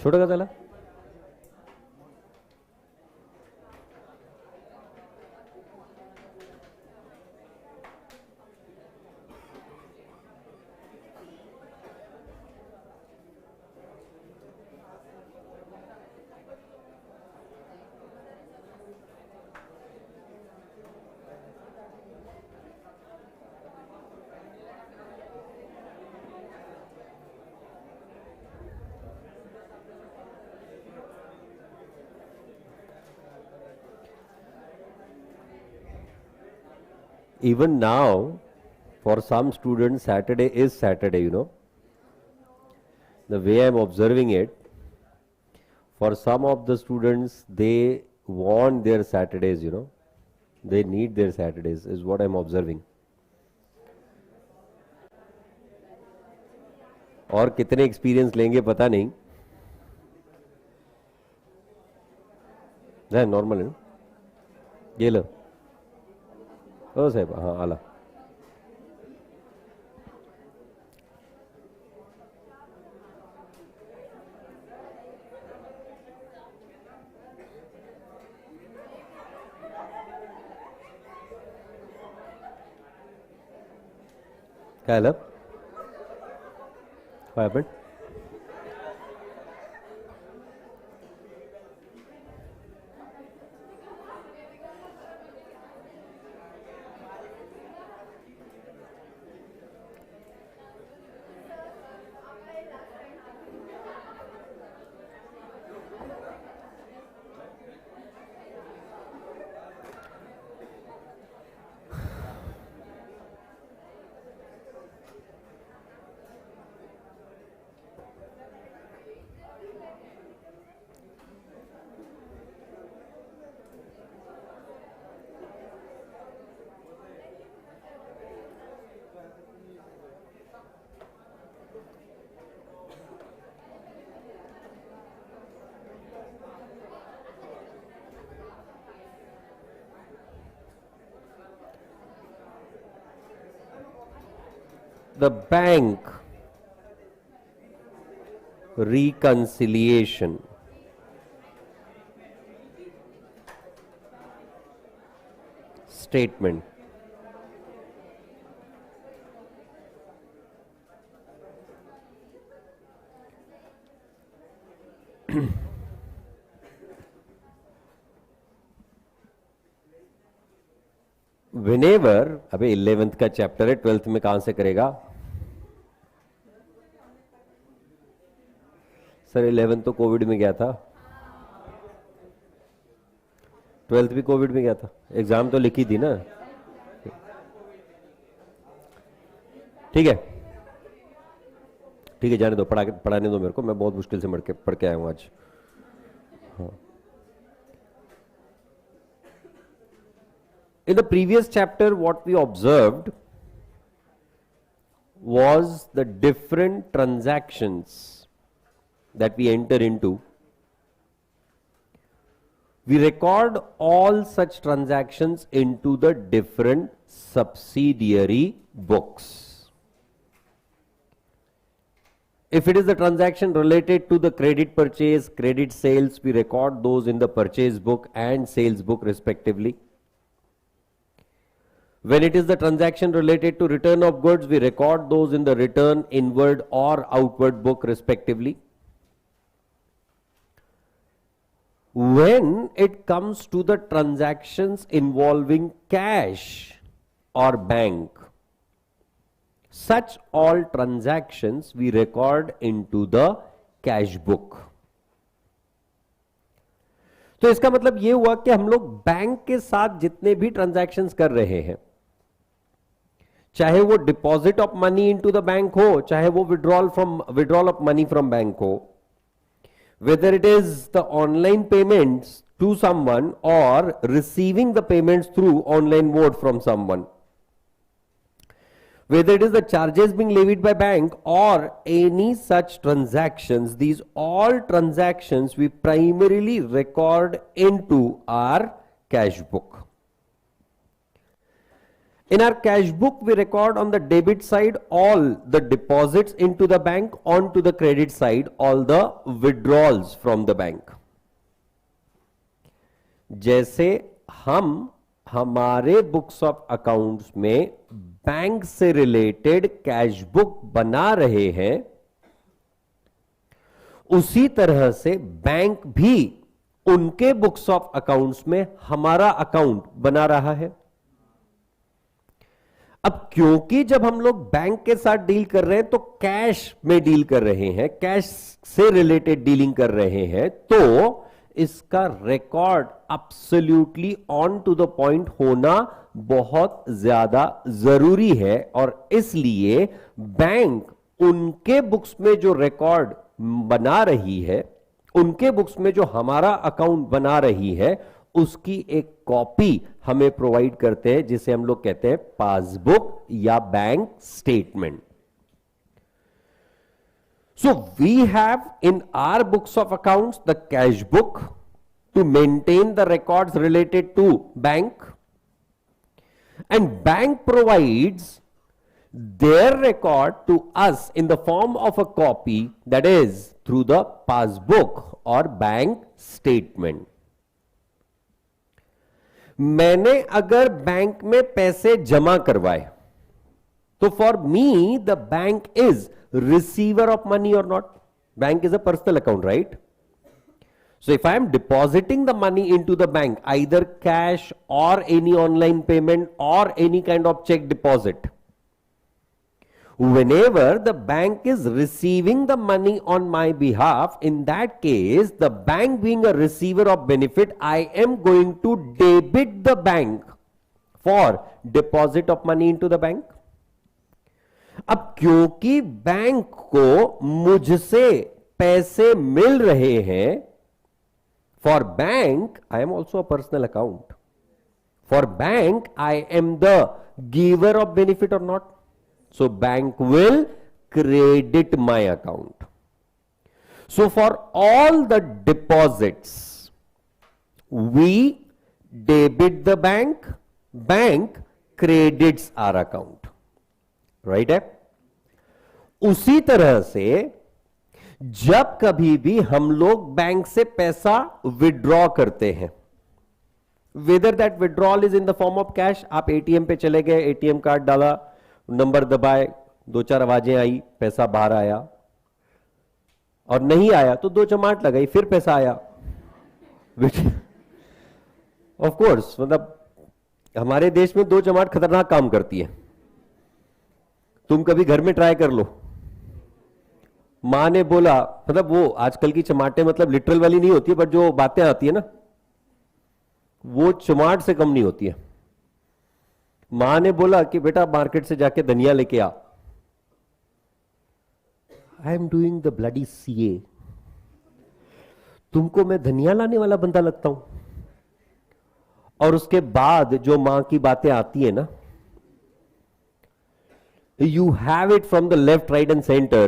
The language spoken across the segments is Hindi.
छोटा का चला even now for some students Saturday is Saturday, you know, the way I'm observing it. For some of the students, they want their Saturdays, you know, they need their Saturdays is what I'm observing. और कितने एक्सपीरियंस लेंगे पता नहीं, है नॉर्मल है ना? ये लो ओ साहब, हाँ आला क्या है लब? What happened? The bank reconciliation statement. Whenever, अबे 11th का चैप्टर है, 12th में कहां से करेगा सर? 11th तो कोविड में गया था, 12th भी कोविड में गया था, एग्जाम तो लिखी थी ना। ठीक है ठीक है, जाने दो, पढ़ाने दो मेरे को, मैं बहुत मुश्किल से पढ़ के आया हूं आज। हाँ। In the previous chapter, what we observed was the different transactions that we enter into. We record all such transactions into the different subsidiary books. If it is a transaction related to the credit purchase, credit sales, we record those in the purchase book and sales book respectively. When it is the transaction related to return of goods, we record those in the return inward or outward book respectively. When it comes to the transactions involving cash or bank, such all transactions we record into the cash book. तो इसका मतलब ये हुआ कि हम लोग बैंक के साथ जितने भी ट्रांजैक्शंस कर रहे हैं, चाहे वो deposit of money into the bank हो, चाहे वो withdrawal of money from bank हो, whether it is the online payments to someone or receiving the payments through online mode from someone, whether it is the charges being levied by bank or any such transactions, these all transactions we primarily record into our cash book. In our cash book, we record on the debit side all the deposits into the bank, on to the credit side all the withdrawals from the bank. जैसे हम हमारे बुक्स ऑफ अकाउंट्स में बैंक से रिलेटेड कैश बुक बना रहे हैं, उसी तरह से बैंक भी उनके बुक्स ऑफ अकाउंट्स में हमारा अकाउंट बना रहा है। अब क्योंकि जब हम लोग बैंक के साथ डील कर रहे हैं तो कैश में डील कर रहे हैं, कैश से रिलेटेड डीलिंग कर रहे हैं, तो इसका record absolutely on to the point होना बहुत ज्यादा जरूरी है। और इसलिए बैंक उनके बुक्स में जो रिकॉर्ड बना रही है, उनके बुक्स में जो हमारा अकाउंट बना रही है, उसकी एक कॉपी हमें प्रोवाइड करते हैं, जिसे हम लोग कहते हैं पासबुक या bank statement. So we have in our books of accounts the cash book to maintain the records related to bank, and bank provides their record to us in the form of a copy, that is through the passbook or bank statement. मैंने अगर बैंक में पैसे जमा करवाए तो for me the bank is receiver of money or not? Bank is a personal account, right? So if I am depositing the money into the bank, either cash or any online payment or any kind of check deposit, whenever the bank is receiving the money on my behalf, in that case, the bank being a receiver of benefit, I am going to debit the bank for deposit of money into the bank. अब क्योंकि बैंक को मुझसे पैसे मिल रहे हैं, for bank I am also a personal account, for bank I am the giver of benefit or not, so bank will credit my account. So for all the deposits we debit the bank, bank credits our account, right है. उसी तरह से जब कभी भी हम लोग बैंक से पैसा विड्रॉ करते हैं, whether that withdrawal is in the form of cash, आप एटीएम पे चले गए, एटीएम कार्ड डाला, नंबर दबाए, दो चार आवाजें आई, पैसा बाहर आया, और नहीं आया तो दो चमाट लगाई, फिर पैसा आया. ऑफ कोर्स मतलब हमारे देश में दो चमाट खतरनाक काम करती है. तुम कभी घर में ट्राई कर लो. मां ने बोला, मतलब वो आजकल की चमाटे मतलब लिटरल वाली नहीं होती है, बट जो बातें आती है ना, वो चमाट से कम नहीं होती है. मां ने बोला कि बेटा मार्केट से जाके धनिया लेके आ. I am doing the bloody CA, तुमको मैं धनिया लाने वाला बंदा लगता हूं. और उसके बाद जो मां की बातें आती है ना, you have it from the left, right and center,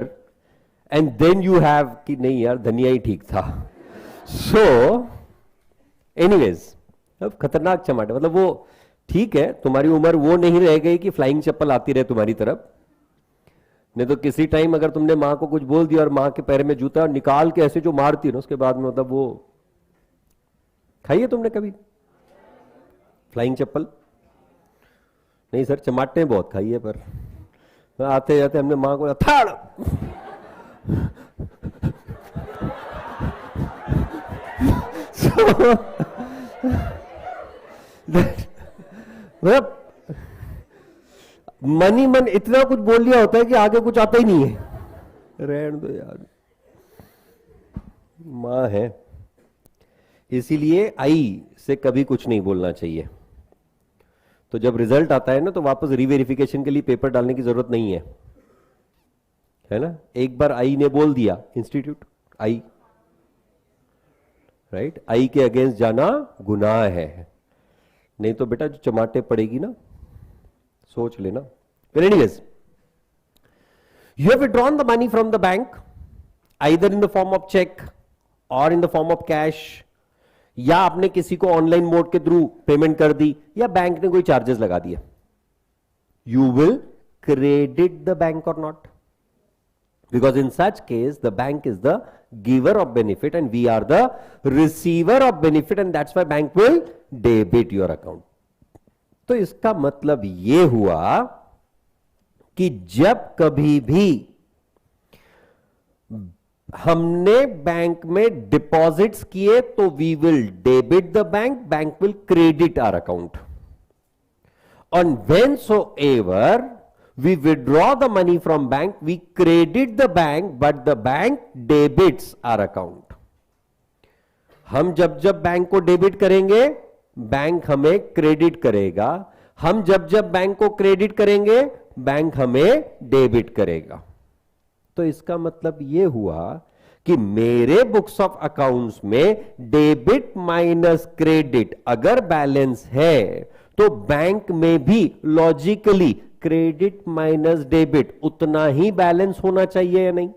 and then you have कि नहीं यार धनिया ही ठीक था. So anyways, अब खतरनाक चमाटे, मतलब वो ठीक है, तुम्हारी उम्र वो नहीं रह गई कि फ्लाइंग चप्पल आती रहे तुम्हारी तरफ. नहीं तो किसी टाइम अगर तुमने मां को कुछ बोल दिया और मां के पैर में जूता निकाल के ऐसे जो मारती है ना, उसके बाद में मतलब वो खाई है तुमने कभी फ्लाइंग चप्पल? नहीं सर, चमाटे बहुत खाई है, पर आते जाते हमने मां को थाड़. मतलब मन ही मन इतना कुछ बोल लिया होता है कि आगे कुछ आता ही नहीं है. रहने दो यार, मां है. इसीलिए आई से कभी कुछ नहीं बोलना चाहिए. तो जब रिजल्ट आता है ना, तो वापस रीवेरिफिकेशन के लिए पेपर डालने की जरूरत नहीं है ना. एक बार आई ने बोल दिया, इंस्टीट्यूट आई, राइट, आई के अगेंस्ट जाना गुनाह है. नहीं तो बेटा जो चमाटे पड़ेगी ना, सोच लेना. फिर anyways, you have withdrawn the money from the bank either in the form of cheque or in the form of cash, या आपने किसी को ऑनलाइन मोड के थ्रू पेमेंट कर दी, या बैंक ने कोई चार्जेस लगा दिया. You will credit the bank or not? Because in such case, the bank is the giver of benefit and we are the receiver of benefit, and that's why bank will debit your account. तो इसका मतलब ये हुआ कि जब कभी भी हमने बैंक में डिपॉजिट्स किए तो we will debit the bank, bank will credit our account. And whensoever we withdraw the money from bank, we credit the bank, but the bank debits our account. हम जब जब बैंक को डेबिट करेंगे, बैंक हमें क्रेडिट करेगा. हम जब जब बैंक को क्रेडिट करेंगे, बैंक हमें डेबिट करेगा. तो इसका मतलब यह हुआ कि मेरे बुक्स ऑफ अकाउंट्स में डेबिट माइनस क्रेडिट अगर बैलेंस है, तो बैंक में भी लॉजिकली क्रेडिट माइनस डेबिट उतना ही बैलेंस होना चाहिए या नहीं.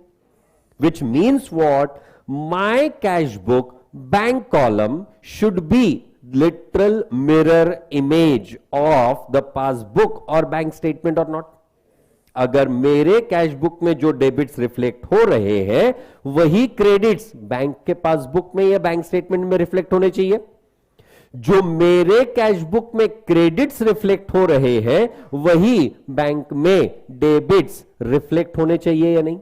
Which means what? My cash book bank column should be literal mirror image of the passbook और बैंक स्टेटमेंट और नॉट. अगर मेरे कैश बुक में जो डेबिट्स रिफ्लेक्ट हो रहे हैं वही क्रेडिट्स बैंक के पासबुक में या बैंक स्टेटमेंट में रिफ्लेक्ट होने चाहिए. जो मेरे कैश बुक में क्रेडिट्स रिफ्लेक्ट हो रहे हैं वही बैंक में डेबिट्स रिफ्लेक्ट होने चाहिए या नहीं.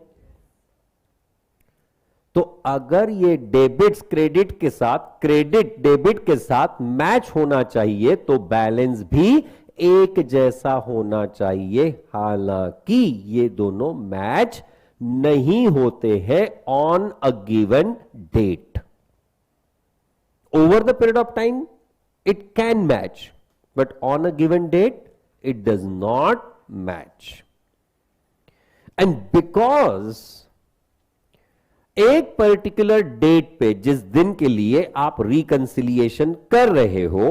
तो अगर ये डेबिट्स क्रेडिट के साथ, क्रेडिट डेबिट के साथ मैच होना चाहिए तो बैलेंस भी एक जैसा होना चाहिए. हालांकि ये दोनों मैच नहीं होते हैं on a given date. Over the period of time it can match, but on a given date it does not match. And because एक पर्टिकुलर डेट पे, जिस दिन के लिए आप रिकंसिलिएशन कर रहे हो,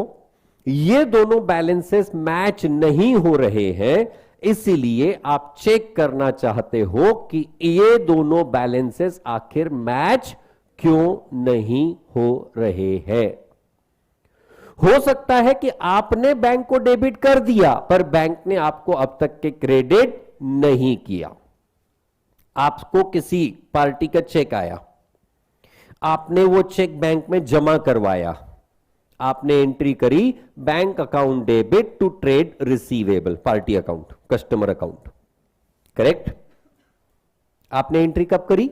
ये दोनों बैलेंसेस मैच नहीं हो रहे हैं, इसीलिए आप चेक करना चाहते हो कि ये दोनों बैलेंसेस आखिर मैच क्यों नहीं हो रहे हैं. हो सकता है कि आपने बैंक को डेबिट कर दिया पर बैंक ने आपको अब तक के क्रेडिट नहीं किया. आपको किसी पार्टी का चेक आया, आपने वो चेक बैंक में जमा करवाया, आपने एंट्री करी bank account debit to trade receivable, party account, customer account. Correct? आपने एंट्री कब करी?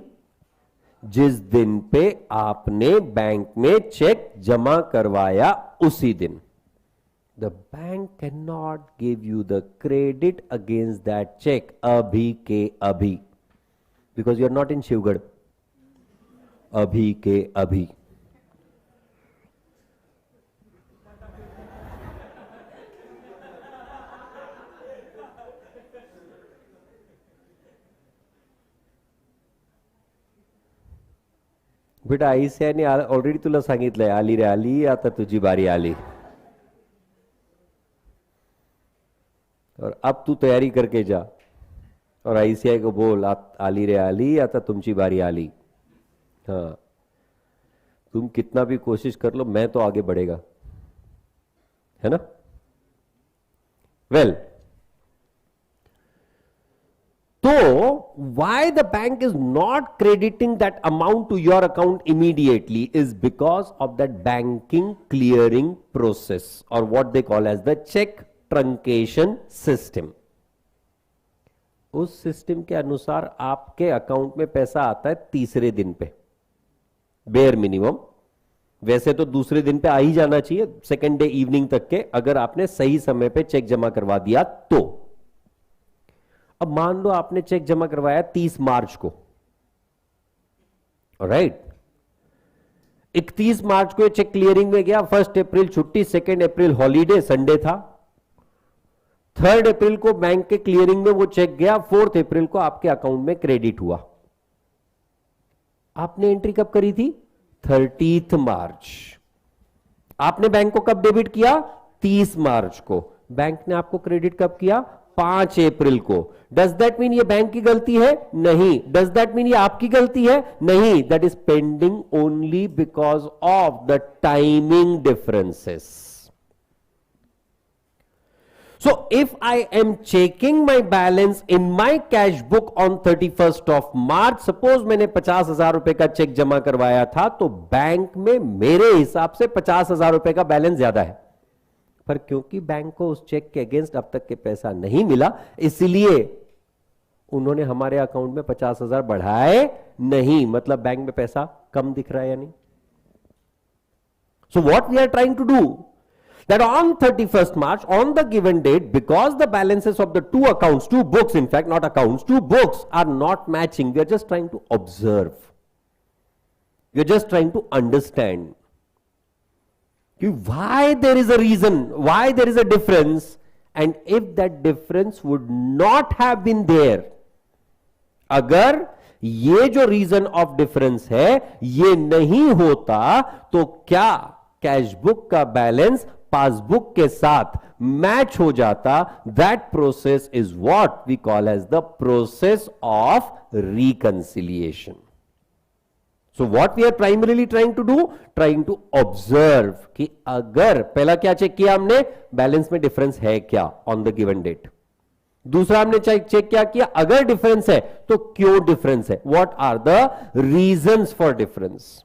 जिस दिन पे आपने बैंक में चेक जमा करवाया उसी दिन. The bank can not give you the credit against that cheque अभी के अभी, because you are not in Shivgarh. अभी के अभी. बेटा आईसीआयने ऑलरेडी तुला सांगितलंय, आली रे आली, आता तुझी बारी आली. और अब तू तैयारी करके जा और आईसीआई को बोल, आली रे आली, आता तुमची बारी आली. हाँ, तुम कितना भी कोशिश कर लो, मैं तो आगे बढ़ेगा, है ना. वेल, तो why the bank is not crediting that amount to your account immediately is because of that banking clearing process, or what they call as the check truncation system. उस सिस्टम के अनुसार आपके अकाउंट में पैसा आता है तीसरे दिन पे, बेयर मिनिमम. वैसे तो दूसरे दिन पे आ ही जाना चाहिए, सेकेंड डे इवनिंग तक के, अगर आपने सही समय पे चेक जमा करवा दिया तो. अब मान लो आपने चेक जमा करवाया 30 मार्च को, राइट. 31 मार्च को ये चेक क्लियरिंग में गया, 1 अप्रैल छुट्टी, 2 अप्रैल हॉलीडे, संडे था, 3 अप्रैल को बैंक के क्लियरिंग में वो चेक गया, 4 अप्रैल को आपके अकाउंट में क्रेडिट हुआ. आपने एंट्री कब करी थी? 30 मार्च. आपने बैंक को कब डेबिट किया? 30 मार्च को. बैंक ने आपको क्रेडिट कब किया? 5 अप्रैल को. डज दैट मीन ये बैंक की गलती है? नहीं. डज दैट मीन ये आपकी गलती है? नहीं. That is pending only because of the timing differences. So if I am checking my balance in my cash book on 31st of March, suppose मैंने 50,000 रुपए का चेक जमा करवाया था, तो बैंक में मेरे हिसाब से 50,000 रुपए का बैलेंस ज्यादा है, पर क्योंकि बैंक को उस चेक के अगेंस्ट अब तक के पैसा नहीं मिला, इसलिए उन्होंने हमारे अकाउंट में 50,000 बढ़ाए नहीं, मतलब बैंक में पैसा कम दिख रहा है या नहीं. So what we are trying to do, that on 31st March, on the given date, because the balances of the two accounts, two books, in fact, not accounts, two books are not matching, we are just trying to observe. We are just trying to understand why there is a reason, why there is a difference, and if that difference would not have been there, अगर ये जो रीजन ऑफ डिफरेंस है ये नहीं होता, तो क्या कैश बुक का बैलेंस पासबुक के साथ मैच हो जाता. That process is what we call as the process of reconciliation. So what we are primarily trying to do, trying to observe कि अगर पहला क्या चेक किया हमने, बैलेंस में डिफरेंस है क्या ऑन द गिवन डेट. दूसरा हमने चेक क्या किया, अगर डिफरेंस है तो क्यों डिफरेंस है, what are the reasons for difference.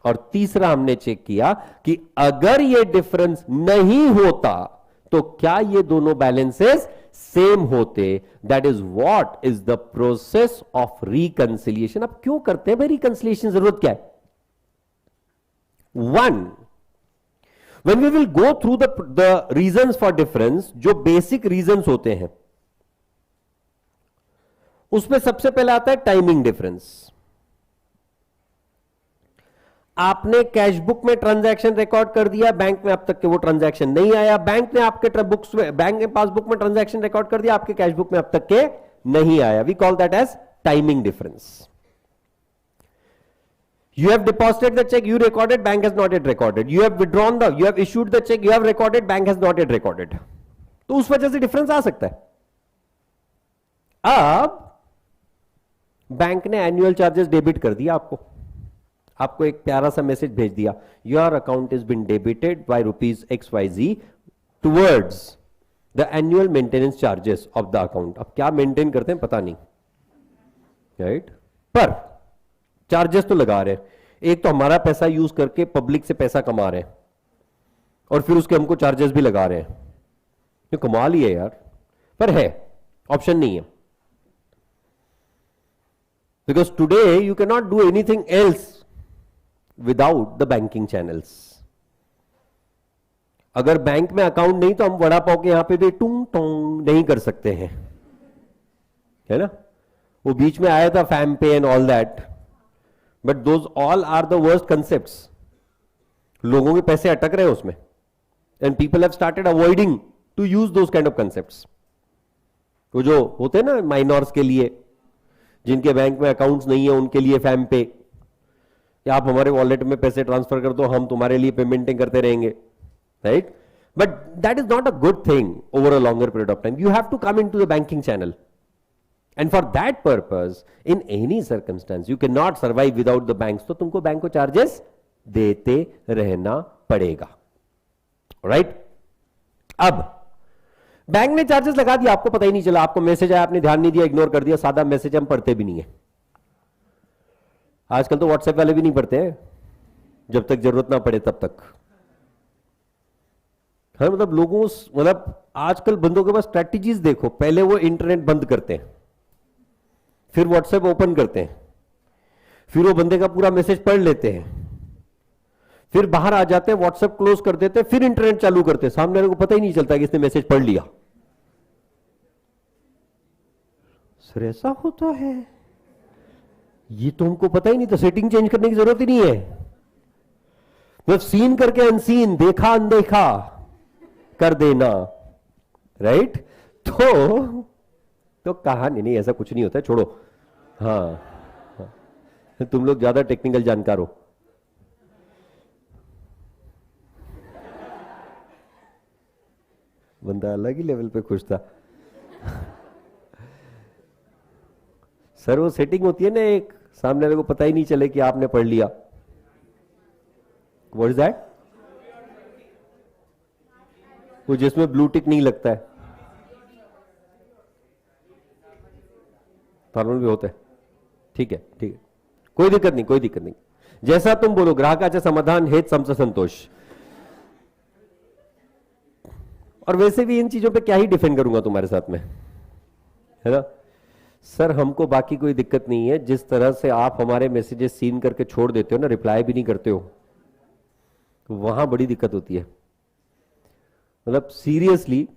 और तीसरा हमने चेक किया कि अगर ये डिफरेंस नहीं होता तो क्या ये दोनों बैलेंसेस सेम होते. That is what is the process of reconciliation. अब क्यों करते हैं भाई रिकंसिलिएशन, जरूरत क्या है. One, when we will go through the reasons for difference, जो बेसिक रीजंस होते हैं उसमें सबसे पहले आता है टाइमिंग डिफरेंस. आपने कैश बुक में ट्रांजैक्शन रिकॉर्ड कर दिया, बैंक में अब तक के वो ट्रांजैक्शन नहीं आया. बैंक ने आपके बुक्स में, बैंक के पासबुक में ट्रांजैक्शन रिकॉर्ड कर दिया, आपके कैश बुक में अब तक के नहीं आया. We call that as timing difference. You have deposited the check, you recorded, bank has not yet recorded. You have withdrawn you have issued the check, you have recorded, bank has not yet recorded. तो उस वजह से डिफरेंस आ सकता है. अब बैंक ने एनुअल चार्जेस डेबिट कर दिया, आपको एक प्यारा सा मैसेज भेज दिया, your account is been debited bye ₹XYZ towards the annual maintenance charges of the account. अब क्या मेंटेन करते हैं पता नहीं, राइट, पर चार्जेस तो लगा रहे हैं. एक तो हमारा पैसा यूज करके पब्लिक से पैसा कमा रहे हैं और फिर उसके हमको चार्जेस भी लगा रहे हैं. ये कमाल ही है यार, पर है, ऑप्शन नहीं है. Because today you cannot do anything else without the banking channels. अगर बैंक में अकाउंट नहीं तो हम वड़ा पाव के यहां पे भी टूंग टोंग नहीं कर सकते हैं, है ना. वो बीच में आया था फैम पे and all that, but those all are the worst concepts. लोगों के पैसे अटक रहे हैं उसमें, and people have started avoiding to use those kind of concepts. वो जो होते हैं ना माइनॉर्स के लिए, जिनके बैंक में अकाउंट्स नहीं है, उनके लिए फैम पे, या आप हमारे वॉलेट में पैसे ट्रांसफर कर दो, हम तुम्हारे लिए पेमेंटिंग करते रहेंगे, right. But that is not a good thing over a longer period of time. You have to come into the banking channel, and for that purpose in any circumstance you can not survive without the banks. तो तुमको बैंक को चार्जेस देते रहना पड़ेगा, राइट. अब बैंक ने चार्जेस लगा दिया, आपको पता ही नहीं चला, आपको मैसेज आया, आपने ध्यान नहीं दिया, इग्नोर कर दिया. सादा मैसेज हम पढ़ते भी नहीं है आजकल, तो व्हाट्सएप वाले भी नहीं पढ़ते हैं, जब तक जरूरत ना पड़े तब तक. हाँ, मतलब लोगों, मतलब आजकल बंदों के पास स्ट्रैटेजीज देखो. पहले वो इंटरनेट बंद करते हैं, फिर व्हाट्सएप ओपन करते हैं, फिर वो बंदे का पूरा मैसेज पढ़ लेते हैं, फिर बाहर आ जाते हैं, व्हाट्सएप क्लोज कर देते हैं, फिर इंटरनेट चालू करते हैं. सामने वाले को पता ही नहीं चलता कि इसने मैसेज पढ़ लिया. सर ऐसा होता है, ये तो हमको पता ही नहीं था. सेटिंग चेंज करने की जरूरत ही नहीं है, बस सीन करके अनसीन, देखा अनदेखा कर देना, राइट. तो कहा नहीं ऐसा कुछ नहीं होता है, छोड़ो. हाँ, तुम लोग ज्यादा टेक्निकल जानकार हो. बंदा अलग ही लेवल पे खुश था. सर वो सेटिंग होती है ना, एक सामने वाले को पता ही नहीं चले कि आपने पढ़ लिया. What is that? वो जिसमें ब्लू टिक नहीं लगता है. नॉर्मल भी होते हैं, ठीक है, ठीक है, कोई दिक्कत नहीं, कोई दिक्कत नहीं, जैसा तुम बोलो, ग्राहकाचे समाधान हेच समचा संतोष। और वैसे भी इन चीजों पे क्या ही डिफेंड करूंगा तुम्हारे साथ में, है ना सर, हमको बाकी कोई दिक्कत नहीं है, जिस तरह से आप हमारे मैसेजेस सीन करके छोड़ देते हो ना, रिप्लाई भी नहीं करते हो, तो वहां बड़ी दिक्कत होती है। मतलब सीरियसली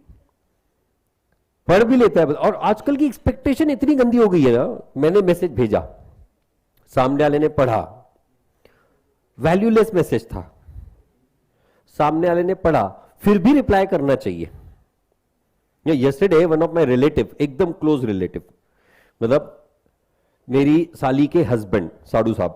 पढ़ भी लेता है, और आजकल की एक्सपेक्टेशन इतनी गंदी हो गई है ना, मैंने मैसेज भेजा, सामने वाले ने पढ़ा, वैल्यूलेस मैसेज था, सामने वाले ने पढ़ा, फिर भी रिप्लाई करना चाहिए। Yesterday one of my relative, एकदम क्लोज रिलेटिव, मतलब मेरी साली के हस्बैंड साडू साहब,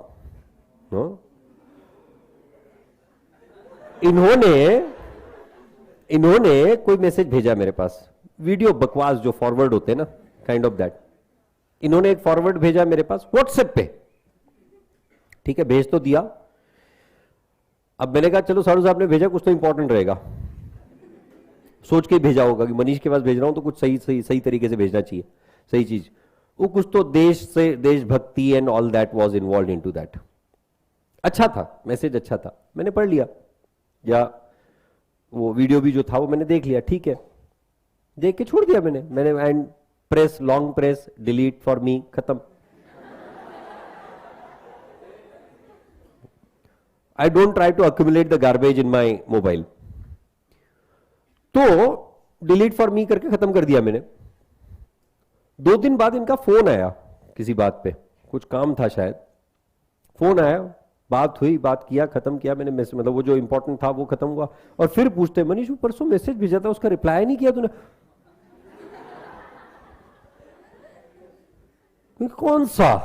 इन्होंने कोई मैसेज भेजा मेरे पास, वीडियो बकवास जो फॉरवर्ड होते हैं ना, काइंड ऑफ दैट, इन्होंने एक फॉरवर्ड भेजा मेरे पास व्हाट्सएप पे, ठीक है, भेज तो दिया। अब मैंने कहा चलो साडू साहब ने भेजा, कुछ तो इंपॉर्टेंट रहेगा, सोच के भेजा होगा कि मनीष के पास भेज रहा हूं तो कुछ सही तरीके से भेजना चाहिए, सही चीज, वो कुछ तो देशभक्ति and all that was involve into that. अच्छा था मैसेज, अच्छा था, मैंने पढ़ लिया, या वो वीडियो भी जो था वो मैंने देख लिया, ठीक है, देख के छोड़ दिया मैंने and press, long press, delete for me, खत्म। I don't try to accumulate the garbage in my mobile, तो डिलीट फॉर मी करके खत्म कर दिया मैंने। 2 दिन बाद इनका फोन आया, किसी बात पे, कुछ काम था शायद, फोन आया, बात हुई, बात किया, खत्म किया मैंने मैसेज, मतलब वो जो इंपॉर्टेंट था वो खत्म हुआ, और फिर पूछते मनीष वो परसों मैसेज भेजा था, उसका रिप्लाई नहीं किया तूने। कौन सा?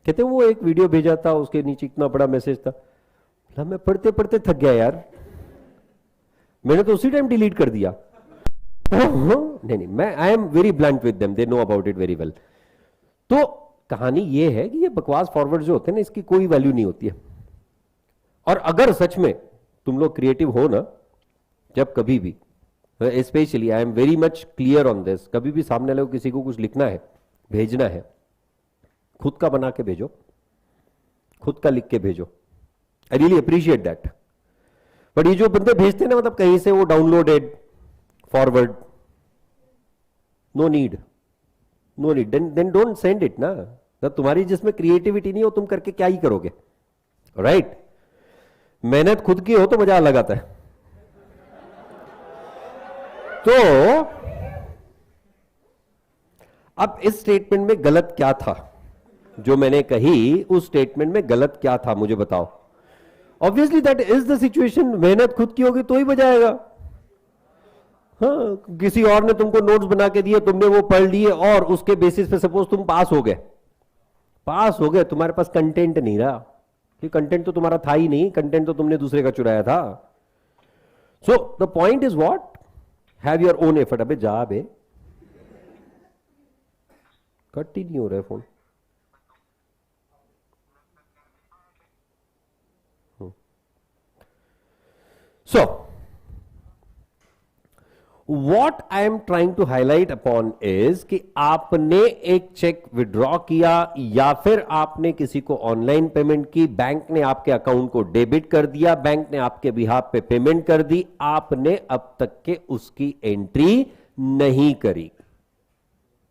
कहते वो एक वीडियो भेजा था, उसके नीचे इतना बड़ा मैसेज था। मैं पढ़ते पढ़ते थक गया यार, मैंने तो उसी टाइम डिलीट कर दिया। नहीं, मैं I am very blunt with them, they know about it very well. तो कहानी ये है कि ये बकवास फॉरवर्ड जो होते हैं ना, इसकी कोई वैल्यू नहीं होती है। और अगर सच में तुम लोग क्रिएटिव हो ना, जब कभी भी, specially I am very much clear on this, कभी भी सामने वाले को किसी को कुछ लिखना है, भेजना है, खुद का बना के भेजो, खुद का लिख के भेजो, I really appreciate that. But ये जो बंदे भेजते हैं ना, मतलब कहीं से वो downloaded forward, no need, then don't send it ना। तुम्हारी जिसमें क्रिएटिविटी नहीं हो, तुम करके क्या ही करोगे, राइट? मेहनत खुद की हो तो मजा अलग आता है। तो अब इस स्टेटमेंट में गलत क्या था, जो मैंने कही उस स्टेटमेंट में गलत क्या था, मुझे बताओ। Obviously that is the situation, मेहनत खुद की होगी तो ही बजाएगा। हाँ, किसी और ने तुमको नोट्स बना के दिए, तुमने वो पढ़ लिए, और उसके बेसिस पे सपोज तुम पास हो गए, तुम्हारे पास कंटेंट नहीं रहा, कि कंटेंट तो तुम्हारा था ही नहीं, कंटेंट तो तुमने दूसरे का चुराया था। So the point is what, have your own effort. अबे जा बे, कट ही नहीं हो रहा है phone. So, what I am trying to highlight upon is कि आपने एक चेक विड्रॉ किया, या फिर आपने किसी को ऑनलाइन पेमेंट की, बैंक ने आपके अकाउंट को डेबिट कर दिया, बैंक ने आपके बिहाफ पे पेमेंट कर दी, आपने अब तक के उसकी एंट्री नहीं करी।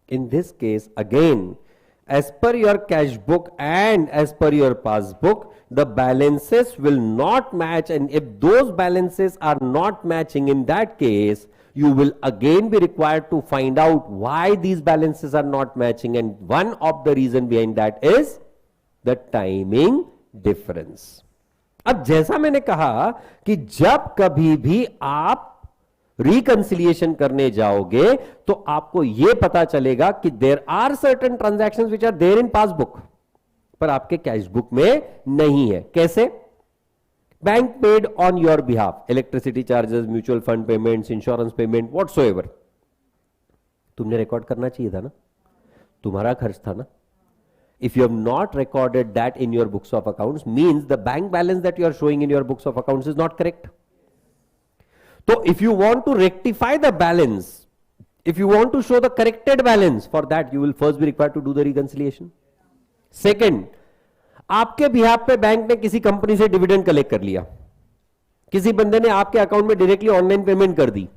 In this case, again, as per your cash book and as per your passbook, the balances will not match, and if those balances are not matching, in that case, you will again be required to find out why these balances are not matching, and one of the reason behind that is the timing difference. अब जैसा मैंने कहा कि जब कभी भी आप रिकंसिलिएशन करने जाओगे तो आपको यह पता चलेगा कि there are certain transactions which are there in passbook, पर आपके कैश बुक में नहीं है। कैसे? Bank paid on your behalf, electricity charges, mutual fund payments, insurance payment, whatsoever, तुमने रिकॉर्ड करना चाहिए था ना, तुम्हारा खर्च था ना। If you have not recorded that in your books of accounts, means the bank balance that you are showing in your books of accounts is not correct. So if you want to rectify the balance If you want to show the corrected balance, for that you will first be required to do the reconciliation. Second, आपके बिहाफ पे बैंक ने किसी कंपनी से डिविडेंड कलेक्ट कर लिया, किसी बंदे ने आपके अकाउंट में डायरेक्टली ऑनलाइन पेमेंट कर दी.